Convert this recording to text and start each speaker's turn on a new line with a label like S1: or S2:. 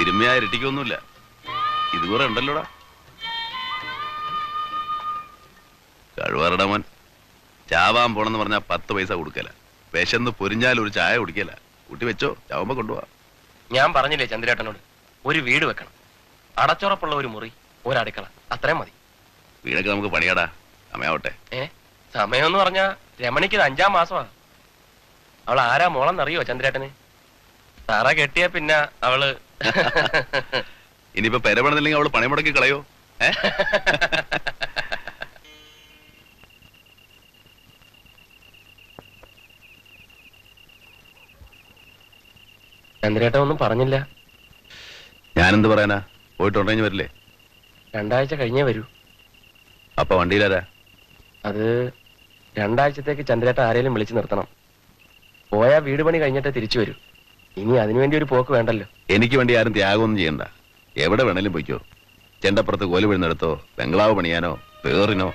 S1: തിരുമ്മയാ ഇരട്ടിക്കൊന്നുമില്ല. ഇത് കുറെ ഉണ്ടല്ലോടാ. കഴിവറട മോൻ. ചാവാൻ പോണെന്ന് പറഞ്ഞാൽ 10 പൈസ കൊടുക്കല. വിശന്ന് പൊരിഞ്ഞാൽ ഒരു ചായ കുടിക്കല. കൂട്ടി വെച്ചോ, ചാവുമ്പോ കൊണ്ടുപോവാ.
S2: ഞാൻ പറഞ്ഞില്ലേ ചന്ദ്രേട്ടനോട്, ഒരു വീട് വെക്കണം, അടച്ചുറപ്പുള്ള ഒരു മുറി, ഒരടുക്കള, അത്രയും മതി.
S1: വീടൊക്കെ നമുക്ക് പണിയാടാ, സമയാവട്ടെ.
S2: സമയം എന്ന് പറഞ്ഞാ രമണിക്ക് 5-ാം മാസമാ. അവൾ ആരാ മോളെന്നറിയോ ചന്ദ്രേട്ടന്? തറ കെട്ടിയ പിന്നെ അവള്
S1: ഇനിയിപ്പോ പെരപണില്ലെങ്കിൽ അവള് പണി മുടക്കി കളയോ?
S2: ചന്ദ്രേട്ടൻ ഒന്നും പറഞ്ഞില്ല.
S1: ഞാനെന്ത് പറയാനാ? പോയിട്ടുണ്ടെങ്കിൽ വരില്ലേ?
S2: 2 ആഴ്ച കഴിഞ്ഞേ വരൂ.
S1: അപ്പൊ വണ്ടിയിലാരാ?
S2: അത് 2 ആഴ്ചത്തേക്ക് ചന്ദ്രേട്ടൻ ആരെങ്കിലും വിളിച്ചു നിർത്തണം. പോയാ വീട് പണി കഴിഞ്ഞിട്ടേ തിരിച്ചു വരൂ. ഇനി അതിനുവേണ്ടി ഒരു പോക്ക് വേണ്ടല്ലോ.
S1: എനിക്ക് വേണ്ടി ആരും ത്യാഗമൊന്നും ചെയ്യണ്ട. എവിടെ വേണേലും പോയിക്കോ. ചെണ്ടപ്പുറത്ത് കോല് വീഴുന്നിടത്തോ, ബംഗ്ലാവ് പണിയാനോ, പേറിനോ.